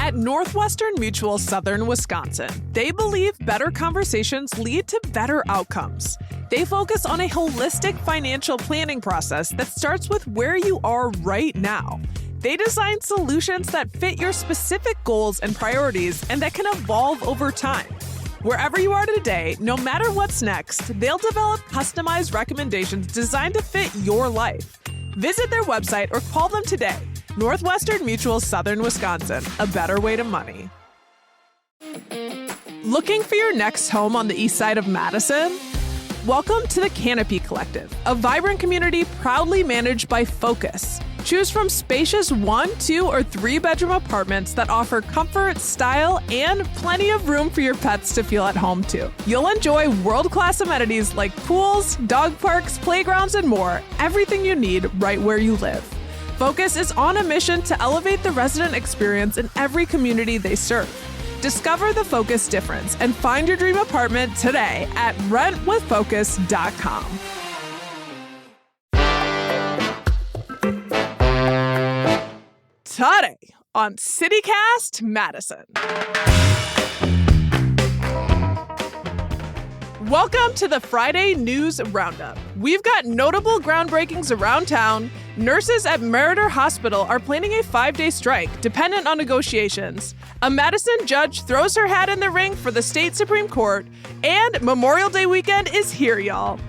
At Northwestern Mutual Southern Wisconsin, they believe better conversations lead to better outcomes. They focus on a holistic financial planning process that starts with where you are right now. They design solutions that fit your specific goals and priorities and that can evolve over time. Wherever you are today, no matter what's next, they'll develop customized recommendations designed to fit your life. Visit their website or call them today. Northwestern Mutual Southern Wisconsin, a better way to money. Looking for your next home on the east side of Madison? Welcome to the Canopy Collective, a vibrant community proudly managed by Focus. Choose from spacious 1, 2, or 3-bedroom apartments that offer comfort, style, and plenty of room for your pets to feel at home too. You'll enjoy world-class amenities like pools, dog parks, playgrounds, and more, everything you need right where you live. Focus is on a mission to elevate the resident experience in every community they serve. Discover the Focus difference and find your dream apartment today at rentwithfocus.com. Today on CityCast Madison. Welcome to the Friday News Roundup. We've got notable groundbreakings around town. Nurses at Meriter Hospital are planning a 5-day strike, dependent on negotiations. A Madison judge throws her hat in the ring for the state Supreme Court. And Memorial Day weekend is here, y'all.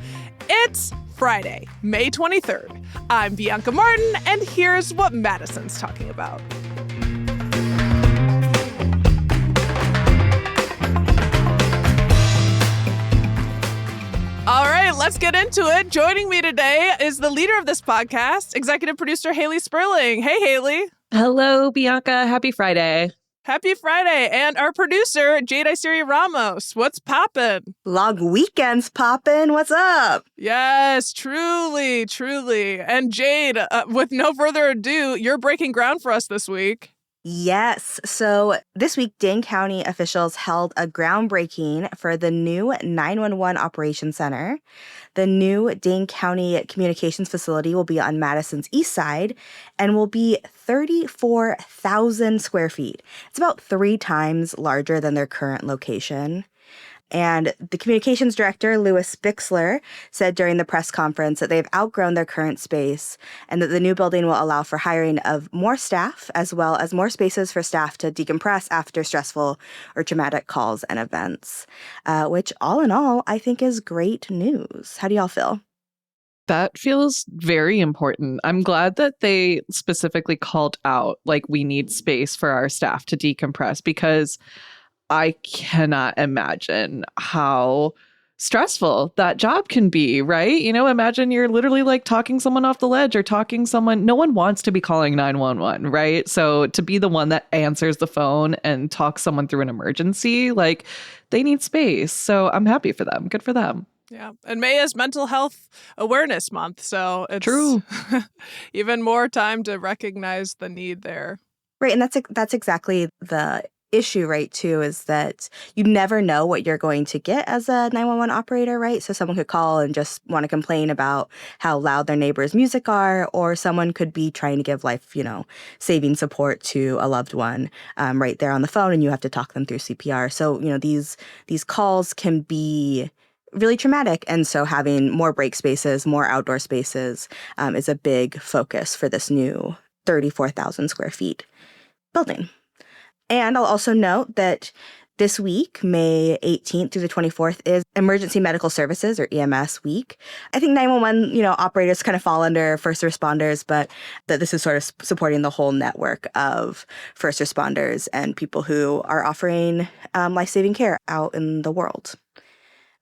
It's Friday, May 23rd. I'm Bianca Martin, and here's what Madison's talking about. All right, let's get into it. Joining me today is the leader of this podcast, executive producer Haley Sperling. Hey, Haley. Hello, Bianca. Happy Friday. Happy Friday. And our producer, Jade Isiri Ramos. What's poppin'? Long weekends poppin'. What's up? Yes, truly, truly. And Jade, with no further ado, you're breaking ground for us this week. Yes. So this week, Dane County officials held a groundbreaking for the new 911 Operations Center. The new Dane County Communications Facility will be on Madison's east side and will be 34,000 square feet. It's about 3 times larger than their current location. And the communications director, Louis Bixler, said during the press conference that they've outgrown their current space and that the new building will allow for hiring of more staff as well as more spaces for staff to decompress after stressful or traumatic calls and events, which all in all, I think is great news. How do y'all feel? That feels very important. I'm glad that they specifically called out, like, we need space for our staff to decompress, because I cannot imagine how stressful that job can be, right? You know, imagine you're literally like talking someone off the ledge or talking someone. No one wants to be calling 911, right? So to be the one that answers the phone and talks someone through an emergency, like, they need space. So I'm happy for them. Good for them. Yeah. And May is Mental Health Awareness Month. So it's true. Even more time to recognize the need there. Right. And that's exactly the issue, right, too, is that you never know what you're going to get as a 911 operator, right? So someone could call and just want to complain about how loud their neighbor's music are, or someone could be trying to give life, saving support to a loved one right there on the phone, and you have to talk them through CPR. So, these calls can be really traumatic. And so having more break spaces, more outdoor spaces is a big focus for this new 34,000 square feet building. And I'll also note that this week, May 18th through the 24th, is Emergency Medical Services, or EMS week. I think 911, operators kind of fall under first responders, but that this is sort of supporting the whole network of first responders and people who are offering life-saving care out in the world.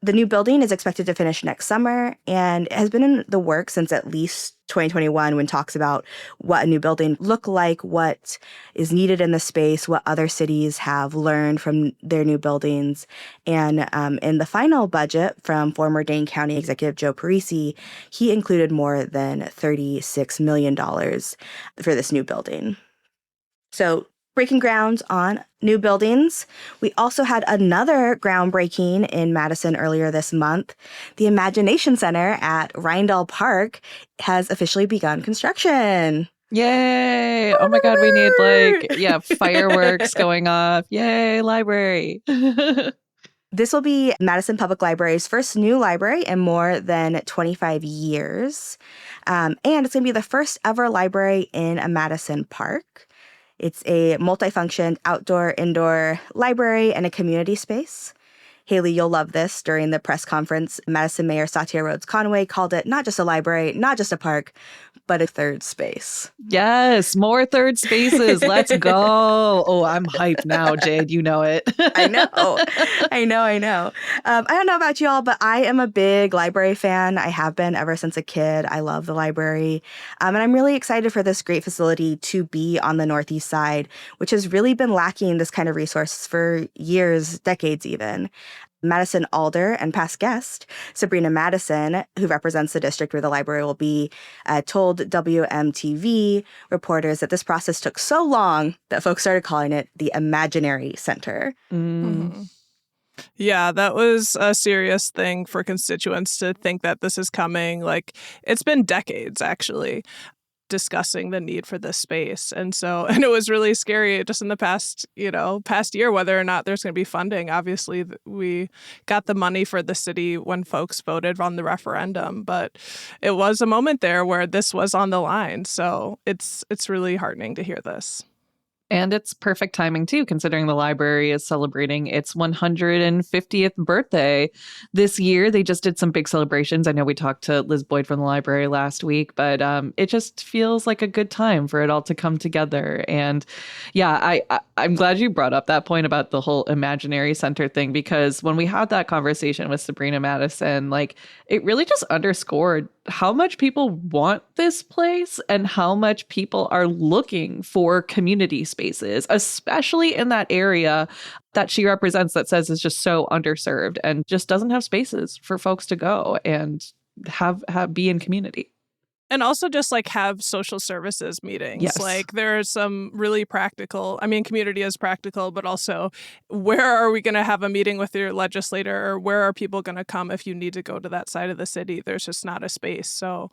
The new building is expected to finish next summer and has been in the works since at least 2021, when talks about what a new building look like, what is needed in the space, what other cities have learned from their new buildings. And in the final budget from former Dane County Executive Joe Parisi, he included more than $36 million for this new building. So breaking ground on new buildings. We also had another groundbreaking in Madison earlier this month. The Imagination Center at Olin Park has officially begun construction. Yay. Oh my God, we need fireworks going off. Yay, library. This will be Madison Public Library's first new library in more than 25 years. And it's going to be the first ever library in a Madison Park. It's a multifunction outdoor-indoor library and a community space. Haley, you'll love this. During the press conference, Madison Mayor Satya Rhodes Conway called it not just a library, not just a park, but a third space. Yes, more third spaces. Let's go. Oh, I'm hyped now, Jade. You know it. I know. I know. I don't know about y'all, but I am a big library fan. I have been ever since a kid. I love the library. And I'm really excited for this great facility to be on the Northeast side, which has really been lacking this kind of resource for years, decades even. Madison Alder and past guest Sabrina Madison, who represents the district where the library will be, told WMTV reporters that this process took so long that folks started calling it the Imaginary Center. Mm-hmm. Yeah, that was a serious thing for constituents to think that this is coming. Like, it's been decades, actually, discussing the need for this space. And it was really scary just in the past year, whether or not there's going to be funding. Obviously, we got the money for the city when folks voted on the referendum, but it was a moment there where this was on the line. So it's really heartening to hear this. And it's perfect timing, too, considering the library is celebrating its 150th birthday this year. They just did some big celebrations. I know we talked to Liz Boyd from the library last week, but it just feels like a good time for it all to come together. And yeah, I'm glad you brought up that point about the whole Imaginary Center thing, because when we had that conversation with Sabrina Madison, it really just underscored how much people want this place and how much people are looking for community spaces, especially in that area that she represents that says is just so underserved and just doesn't have spaces for folks to go and have be in community. And also just have social services meetings. Yes. There's some really practical, community is practical, but also where are we going to have a meeting with your legislator, or where are people going to come if you need to go to that side of the city? There's just not a space. So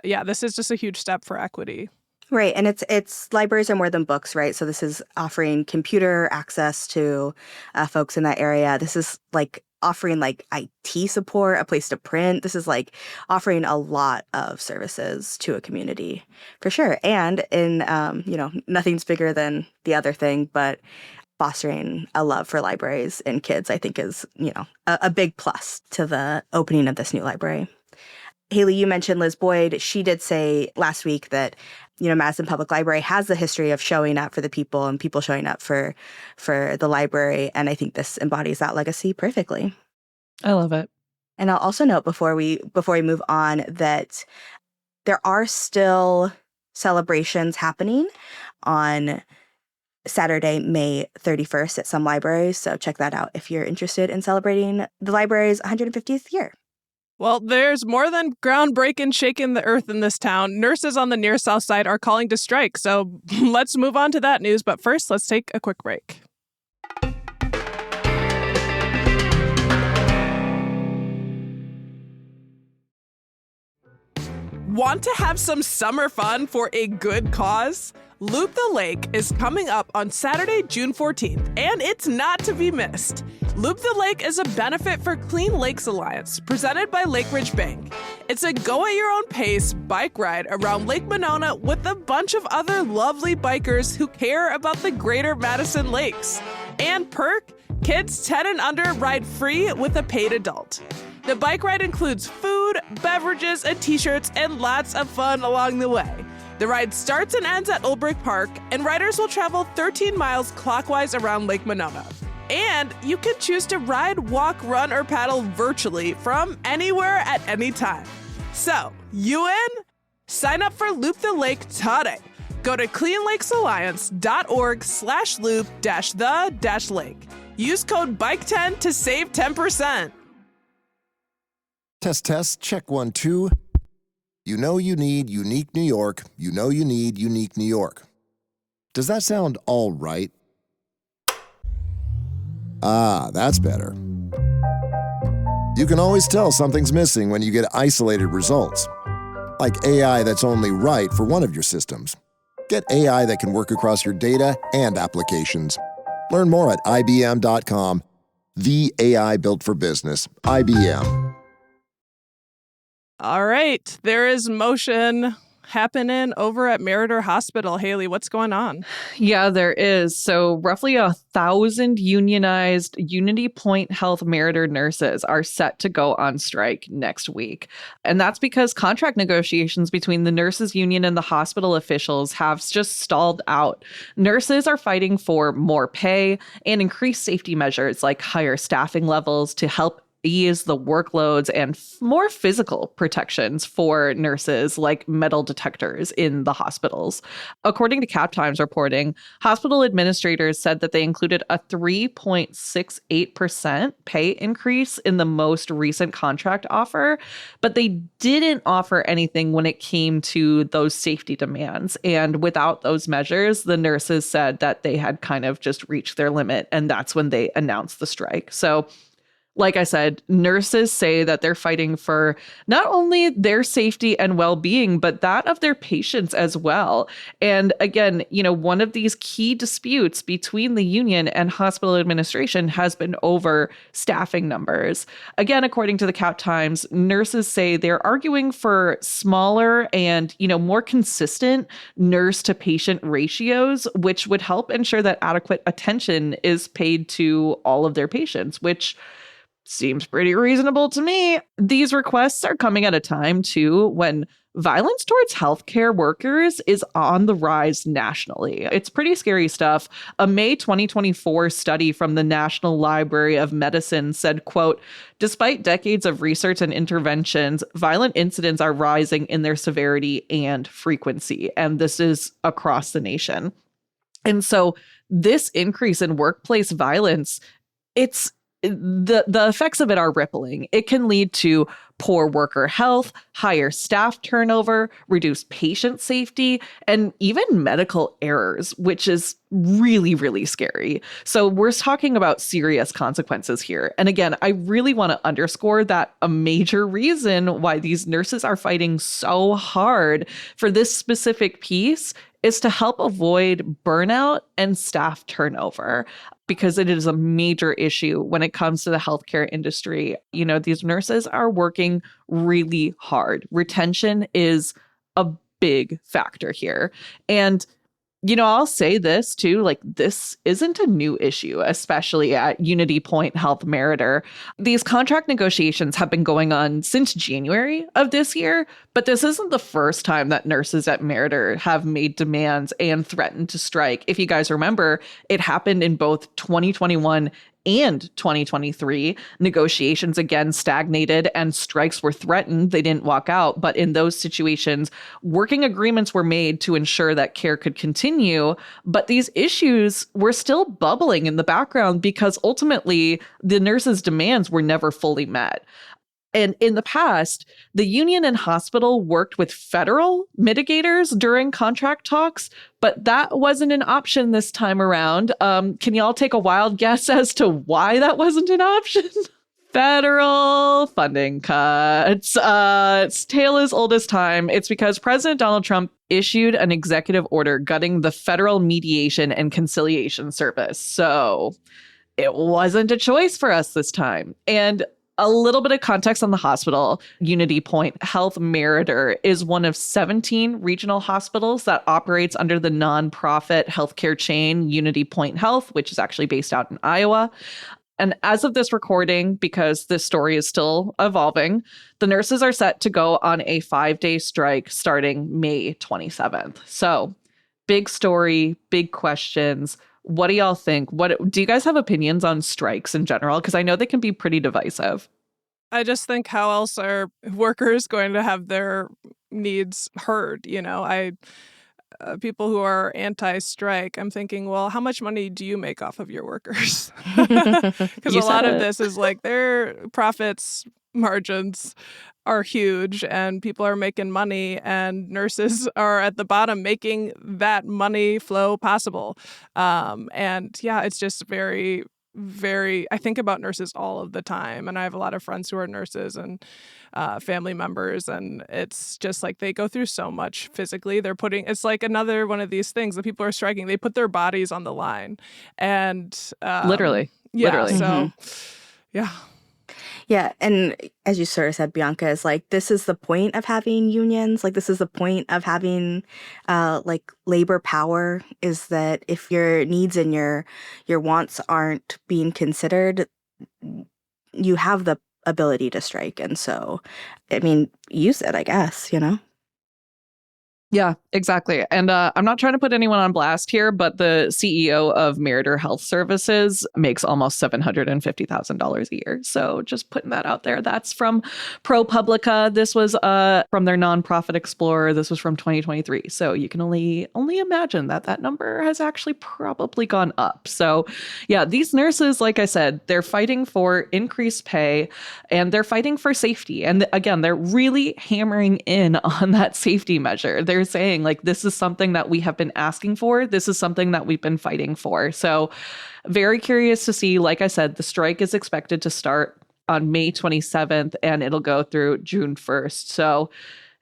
yeah, this is just a huge step for equity. Right. And it's libraries are more than books, right? So this is offering computer access to folks in that area. This is offering IT support, a place to print. This is offering a lot of services to a community for sure. And in, nothing's bigger than the other thing, but fostering a love for libraries and kids, I think is, a big plus to the opening of this new library. Haley, you mentioned Liz Boyd. She did say last week that, Madison Public Library has the history of showing up for the people and people showing up for the library. And I think this embodies that legacy perfectly. I love it. And I'll also note before we move on that there are still celebrations happening on Saturday, May 31st at some libraries. So check that out if you're interested in celebrating the library's 150th year. Well, there's more than groundbreaking shaking the earth in this town. Nurses on the near south side are calling to strike. So let's move on to that news. But first, let's take a quick break. Want to have some summer fun for a good cause? Loop the Lake is coming up on Saturday, June 14th, and it's not to be missed. Loop the Lake is a benefit for Clean Lakes Alliance, presented by Lake Ridge Bank. It's a go-at-your-own-pace bike ride around Lake Monona with a bunch of other lovely bikers who care about the greater Madison Lakes. And perk, kids 10 and under ride free with a paid adult. The bike ride includes food, beverages, and t-shirts, and lots of fun along the way. The ride starts and ends at Olbrich Park, and riders will travel 13 miles clockwise around Lake Monona. And you can choose to ride, walk, run, or paddle virtually from anywhere at any time. So, you in? Sign up for Loop the Lake today. Go to cleanlakesalliance.org/loop-the-lake. Use code BIKE10 to save 10%. Test, check 1, 2. You know you need unique New York. You know you need unique New York. Does that sound all right? Ah, that's better. You can always tell something's missing when you get isolated results, like AI that's only right for one of your systems, Get AI that can work across your data and applications. Learn more at IBM.com. The AI built for business. IBM. All right, there is motion happening over at Meritor Hospital. Haley, what's going on? Yeah, there is. So roughly 1,000 unionized Unity Point Health Meritor nurses are set to go on strike next week. And that's because contract negotiations between the nurses union and the hospital officials have just stalled out. Nurses are fighting for more pay and increased safety measures like higher staffing levels to help ease the workloads and more physical protections for nurses like metal detectors in the hospitals. According to Cap Times reporting, hospital administrators said that they included a 3.68% pay increase in the most recent contract offer, but they didn't offer anything when it came to those safety demands. And without those measures, the nurses said that they had kind of just reached their limit, and that's when they announced the strike. So like I said, nurses say that they're fighting for not only their safety and well-being, but that of their patients as well. And again, one of these key disputes between the union and hospital administration has been over staffing numbers. Again, according to the Cap Times, nurses say they're arguing for smaller and, more consistent nurse-to-patient ratios, which would help ensure that adequate attention is paid to all of their patients, which seems pretty reasonable to me. These requests are coming at a time, too, when violence towards healthcare workers is on the rise nationally. It's pretty scary stuff. A May 2024 study from the National Library of Medicine said, quote, "Despite decades of research and interventions, violent incidents are rising in their severity and frequency." And this is across the nation. And so this increase in workplace violence, the effects of it are rippling. It can lead to poor worker health, higher staff turnover, reduced patient safety, and even medical errors, which is really, really scary. So we're talking about serious consequences here. And again, I really want to underscore that a major reason why these nurses are fighting so hard for this specific piece is to help avoid burnout and staff turnover, because it is a major issue when it comes to the healthcare industry. These nurses are working really hard. Retention is a big factor here. And I'll say this too, this isn't a new issue, especially at Unity Point Health Meritor. These contract negotiations have been going on since January of this year, but this isn't the first time that nurses at Meritor have made demands and threatened to strike. If you guys remember, it happened in both 2021 and 2023. Negotiations again stagnated and strikes were threatened. They didn't walk out. But in those situations, working agreements were made to ensure that care could continue. But these issues were still bubbling in the background because ultimately the nurses' demands were never fully met. And in the past, the union and hospital worked with federal mitigators during contract talks, but that wasn't an option this time around. Can y'all take a wild guess as to why that wasn't an option? Federal funding cuts. It's tale as old as time. It's because President Donald Trump issued an executive order gutting the Federal Mediation and Conciliation Service. So it wasn't a choice for us this time. And a little bit of context on the hospital. Unity Point Health Meritor is one of 17 regional hospitals that operates under the nonprofit healthcare chain Unity Point Health, which is actually based out in Iowa. And as of this recording, because this story is still evolving, the nurses are set to go on a 5-day strike starting May 27th. So big story, big questions. What do y'all think? What do you guys have opinions on strikes in general? Because I know they can be pretty divisive. I just think, how else are workers going to have their needs heard? People who are anti-strike, I'm thinking, well, how much money do you make off of your workers? Because a lot of this is their profits margins are huge and people are making money and nurses are at the bottom making that money flow possible. And yeah, it's just very I think about nurses all of the time. And I have a lot of friends who are nurses and family members. And it's just like they go through so much physically. It's like another one of these things that people are striking. They put their bodies on the line. And Literally. So, yeah. Yeah, and as you sort of said, Bianca, is like this is the point of having unions. Like this is the point of having like labor power, is that if your needs and your wants aren't being considered, you have the ability to strike. And so, I mean, use it, I guess, Yeah, exactly. And I'm not trying to put anyone on blast here, but the CEO of Meritor Health Services makes almost $750,000 a year. So just putting that out there. That's from ProPublica. This was from their nonprofit Explorer. This was from 2023. So you can only imagine that number has actually probably gone up. So yeah, these nurses, like I said, they're fighting for increased pay and they're fighting for safety. And again, they're really hammering in on that safety measure. They're saying like, this is something that we have been asking for. This is something that we've been fighting for. So very curious to see, like I said, the strike is expected to start on May 27th and it'll go through June 1st. So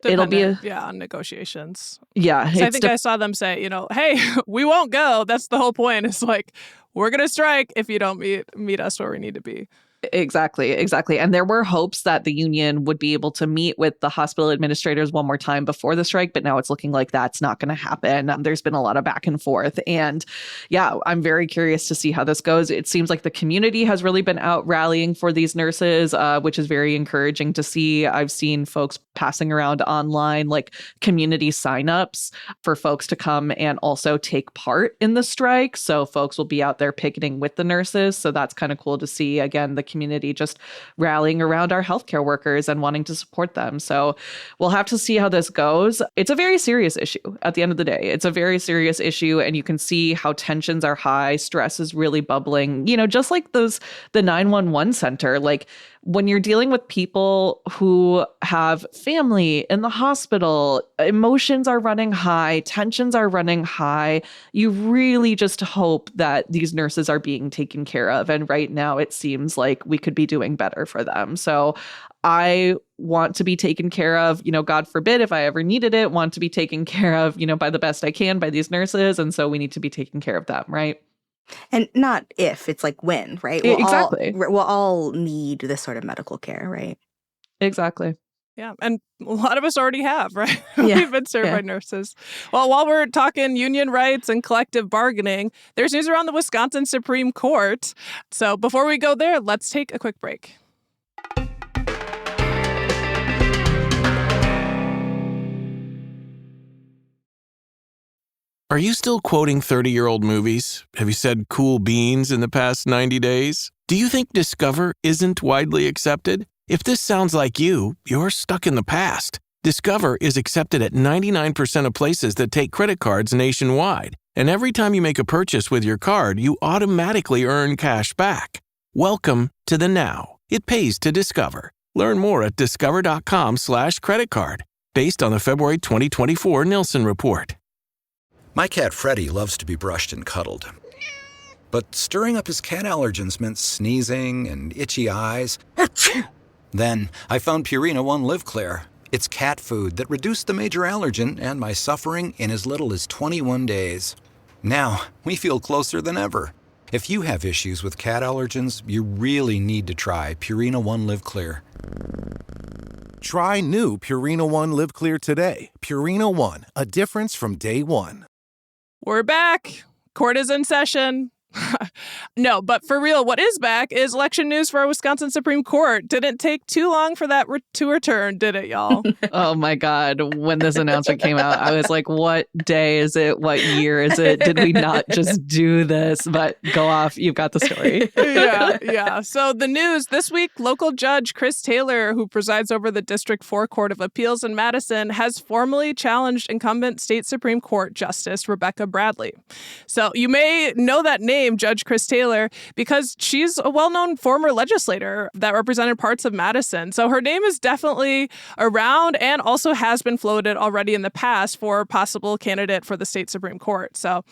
it'll be on negotiations. Yeah. So I think I saw them say, hey, we won't go. That's the whole point. It's like, we're going to strike if you don't meet us where we need to be. Exactly. And there were hopes that the union would be able to meet with the hospital administrators one more time before the strike, but now it's looking like that's not going to happen. There's been a lot of back and forth. And yeah, I'm very curious to see how this goes. It seems like the community has really been out rallying for these nurses, which is very encouraging to see. I've seen folks passing around online like community signups for folks to come and also take part in the strike. So folks will be out there picketing with the nurses. So that's kind of cool to see. Again, the community just rallying around our healthcare workers and wanting to support them. So we'll have to see how this goes. It's a very serious issue at the end of the day. It's a very serious issue. And you can see how tensions are high. Stress is really bubbling, just like the 911 center, like when you're dealing with people who have family in the hospital, emotions are running high, tensions are running high. You really just hope that these nurses are being taken care of. And right now it seems like we could be doing better for them. So I want to be taken care of, God forbid if I ever needed it, want to be taken care of, by the best I can by these nurses. And so we need to be taking care of them, right? And not if, it's like when, right? Exactly. We'll all need this sort of medical care, right? Exactly. Yeah. And a lot of us already have, right? Yeah. We've been served by nurses. Well, while we're talking union rights and collective bargaining, there's news around the Wisconsin Supreme Court. So before we go there, let's take a quick break. Are you still quoting 30-year-old movies? Have you said cool beans in the past 90 days? Do you think Discover isn't widely accepted? If this sounds like you're stuck in the past. Discover is accepted at 99% of places that take credit cards nationwide. And every time you make a purchase with your card, you automatically earn cash back. Welcome to the now. It pays to Discover. Learn more at discover.com/credit card. Based on the February 2024 Nielsen report. My cat Freddie loves to be brushed and cuddled. But stirring up his cat allergens meant sneezing and itchy eyes. Then I found Purina One Live Clear. It's cat food that reduced the major allergen and my suffering in as little as 21 days. Now, we feel closer than ever. If you have issues with cat allergens, you really need to try Purina One Live Clear. Try new Purina One Live Clear today. Purina One, a difference from day one. We're back. Court is in session. No, but for real, what is back is election news for our Wisconsin Supreme Court. Didn't take too long for that to return, did it, y'all? Oh my God. When this announcement came out, I was like, what day is it? What year is it? Did we not just do this? But go off. You've got the story. Yeah. So the news this week, local judge Chris Taylor, who presides over the District 4 Court of Appeals in Madison, has formally challenged incumbent state Supreme Court Justice Rebecca Bradley. So you may know that name, Judge Chris Taylor, because she's a well-known former legislator that represented parts of Madison. So her name is definitely around and also has been floated already in the past for a possible candidate for the state Supreme Court. So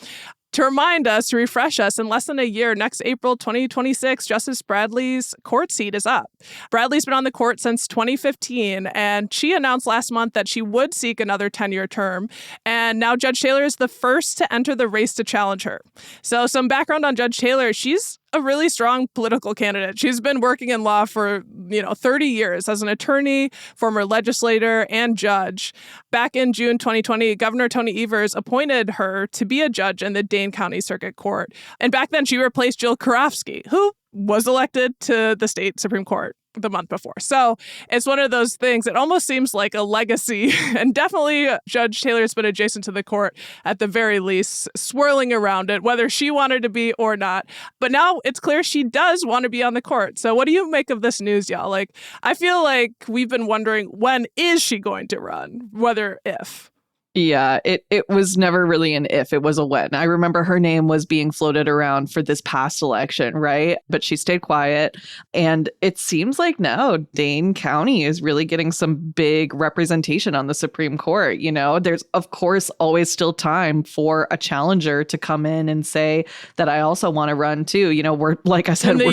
To remind us, to refresh us, in less than a year, next April 2026, Justice Bradley's court seat is up. Bradley's been on the court since 2015, and she announced last month that she would seek another 10-year term. And now Judge Taylor is the first to enter the race to challenge her. So some background on Judge Taylor. She's a really strong political candidate. She's been working in law for, 30 years as an attorney, former legislator, and judge. Back in June 2020, Governor Tony Evers appointed her to be a judge in the Dane County Circuit Court. And back then, she replaced Jill Karofsky, who was elected to the state Supreme Court the month before. So it's one of those things. It almost seems like a legacy. And definitely Judge Taylor's been adjacent to the court at the very least, swirling around it, whether she wanted to be or not. But now it's clear she does want to be on the court. So what do you make of this news, y'all? Like, I feel like we've been wondering, when is she going to run? Whether if. Yeah, it was never really an if, it was a when. I remember her name was being floated around for this past election, right? But she stayed quiet. And it seems like now Dane County is really getting some big representation on the Supreme Court. There's, of course, always still time for a challenger to come in and say that I also want to run too. We're, like I said, in the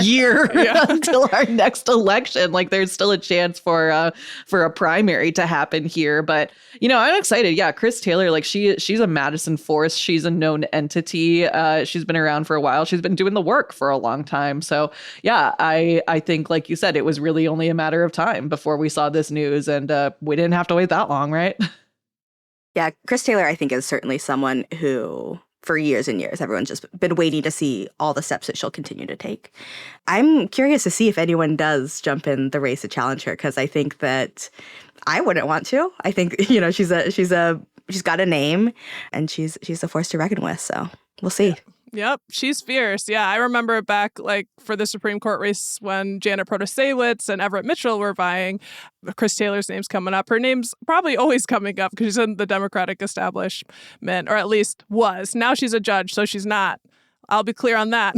year until our next election. Like, there's still a chance for a primary to happen here. But, I'm excited. Yeah, Chris Taylor, like she's a Madison force. She's a known entity. She's been around for a while. She's been doing the work for a long time. So, yeah, I think, like you said, it was really only a matter of time before we saw this news. And we didn't have to wait that long, right? Yeah, Chris Taylor, I think, is certainly someone who, for years and years, everyone's just been waiting to see all the steps that she'll continue to take. I'm curious to see if anyone does jump in the race to challenge her, because I think that I wouldn't want to. I think, she's got a name, and she's a force to reckon with. So we'll see. Yep, she's fierce. Yeah, I remember back for the Supreme Court race when Janet Protasiewicz and Everett Mitchell were vying. Chris Taylor's name's coming up. Her name's probably always coming up because she's in the Democratic establishment, or at least was. Now she's a judge, so she's not. I'll be clear on that.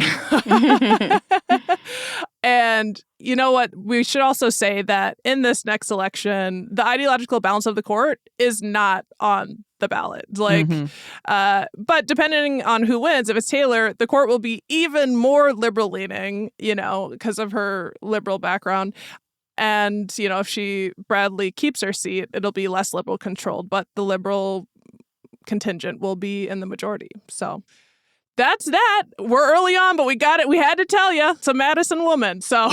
And you know what? We should also say that in this next election, the ideological balance of the court is not on the ballot. But depending on who wins, if it's Taylor, the court will be even more liberal leaning, because of her liberal background. And, if Bradley keeps her seat, it'll be less liberal controlled, but the liberal contingent will be in the majority. So that's that. We're early on, but we got it. We had to tell you. It's a Madison woman. So,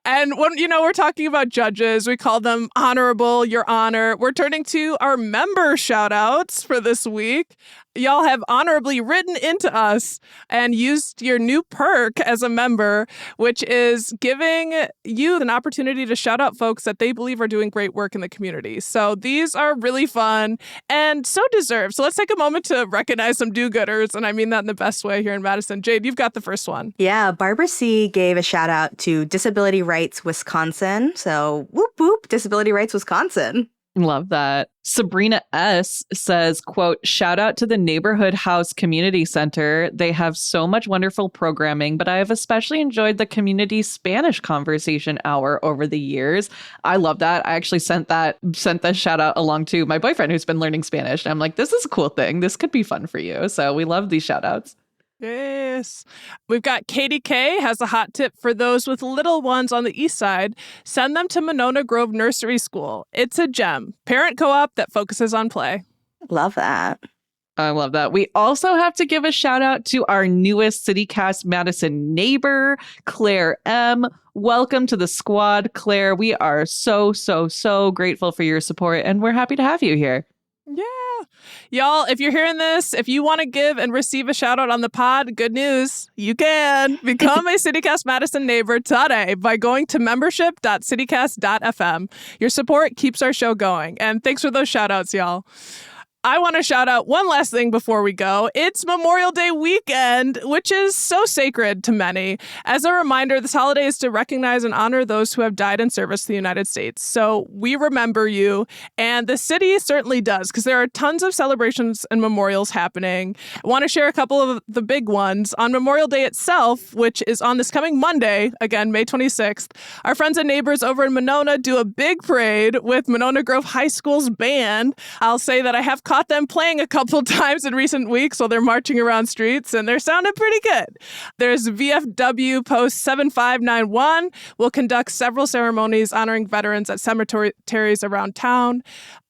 and when, we're talking about judges, we call them honorable, your honor. We're turning to our member shout outs for this week. Y'all have honorably written into us and used your new perk as a member, which is giving you an opportunity to shout out folks that they believe are doing great work in the community. So these are really fun and so deserved. So let's take a moment to recognize some do-gooders, and I mean that in the best way here in Madison. Jade, you've got the first one. Yeah, Barbara C. gave a shout out to Disability Rights Wisconsin. So whoop whoop, Disability Rights Wisconsin. Love that. Sabrina S. says, quote, shout out to the Neighborhood House Community Center. They have so much wonderful programming, but I have especially enjoyed the community Spanish conversation hour over the years. I love that. I actually sent that shout out along to my boyfriend who's been learning Spanish. And I'm like, this is a cool thing. This could be fun for you. So we love these shout outs. Yes. We've got Katie K has a hot tip for those with little ones on the east side. Send them to Monona Grove Nursery School. It's a gem. Parent co-op that focuses on play. Love that. I love that. We also have to give a shout out to our newest CityCast Madison neighbor, Claire M. Welcome to the squad, Claire. We are so, so, so grateful for your support, and we're happy to have you here. Yeah. Y'all, if you're hearing this, if you want to give and receive a shout out on the pod, good news. You can become a CityCast Madison neighbor today by going to membership.citycast.fm. Your support keeps our show going. And thanks for those shout outs, y'all. I want to shout out one last thing before we go. It's Memorial Day weekend, which is so sacred to many. As a reminder, this holiday is to recognize and honor those who have died in service to the United States. So we remember you, and the city certainly does, because there are tons of celebrations and memorials happening. I want to share a couple of the big ones. On Memorial Day itself, which is on this coming Monday, again, May 26th, our friends and neighbors over in Monona do a big parade with Monona Grove High School's band. I'll say that I have coffee caught them playing a couple times in recent weeks while they're marching around streets, and they're sounding pretty good. There's VFW Post 7591 will conduct several ceremonies honoring veterans at cemeteries around town.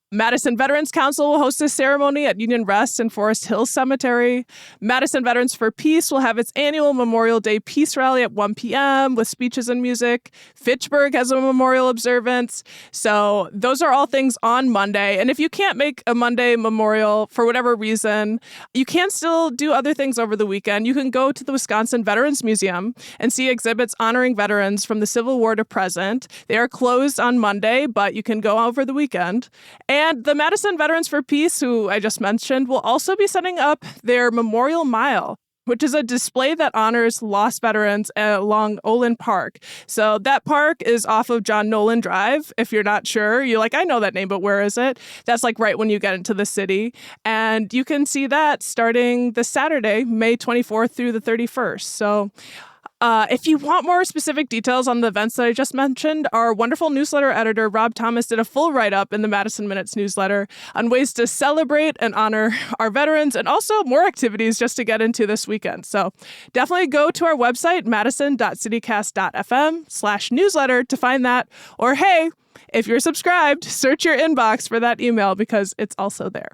Madison Veterans Council will host a ceremony at Union Rest and Forest Hill Cemetery. Madison Veterans for Peace will have its annual Memorial Day Peace Rally at 1 p.m. with speeches and music. Fitchburg has a memorial observance. So those are all things on Monday. And if you can't make a Monday memorial for whatever reason, you can still do other things over the weekend. You can go to the Wisconsin Veterans Museum and see exhibits honoring veterans from the Civil War to present. They are closed on Monday, but you can go over the weekend. And the Madison Veterans for Peace, who I just mentioned, will also be setting up their Memorial Mile, which is a display that honors lost veterans along Olin Park. So that park is off of John Nolan Drive. If you're not sure, you're like, I know that name, but where is it? That's like right when you get into the city. And you can see that starting this Saturday, May 24th through the 31st. So if you want more specific details on the events that I just mentioned, our wonderful newsletter editor, Rob Thomas, did a full write-up in the Madison Minutes newsletter on ways to celebrate and honor our veterans and also more activities just to get into this weekend. So definitely go to our website, madison.citycast.fm/newsletter to find that. Or hey, if you're subscribed, search your inbox for that email because it's also there.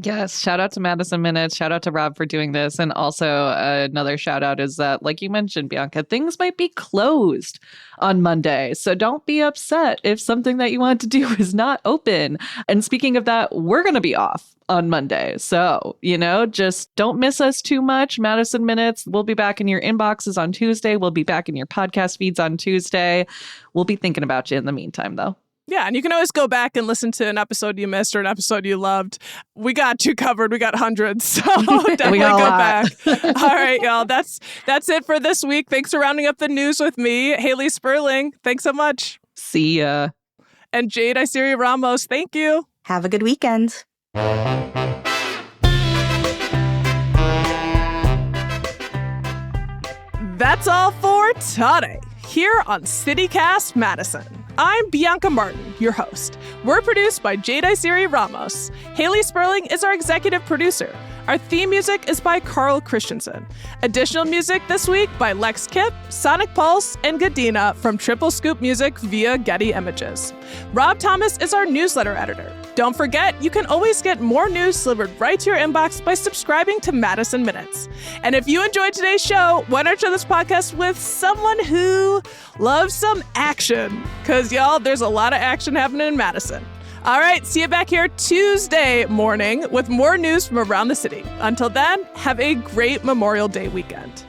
Yes. Shout out to Madison Minutes. Shout out to Rob for doing this. And also another shout out is that, like you mentioned, Bianca, things might be closed on Monday. So don't be upset if something that you want to do is not open. And speaking of that, we're going to be off on Monday. So, just don't miss us too much. Madison Minutes, we'll be back in your inboxes on Tuesday. We'll be back in your podcast feeds on Tuesday. We'll be thinking about you in the meantime, though. Yeah, and you can always go back and listen to an episode you missed or an episode you loved. We got you covered. We got hundreds, so definitely go back. All right, y'all. That's it for this week. Thanks for rounding up the news with me, Haley Sperling. Thanks so much. See ya. And Jade Isiri Ramos. Thank you. Have a good weekend. That's all for today here on CityCast Madison. I'm Bianca Martin, your host. We're produced by Jade Isiri Ramos. Haley Sperling is our executive producer. Our theme music is by Carl Christensen. Additional music this week by Lex Kipp, Sonic Pulse, and Gadina from Triple Scoop Music via Getty Images. Rob Thomas is our newsletter editor. Don't forget, you can always get more news delivered right to your inbox by subscribing to Madison Minutes. And if you enjoyed today's show, why not share this podcast with someone who loves some action? Because, y'all, there's a lot of action happening in Madison. All right, see you back here Tuesday morning with more news from around the city. Until then, have a great Memorial Day weekend.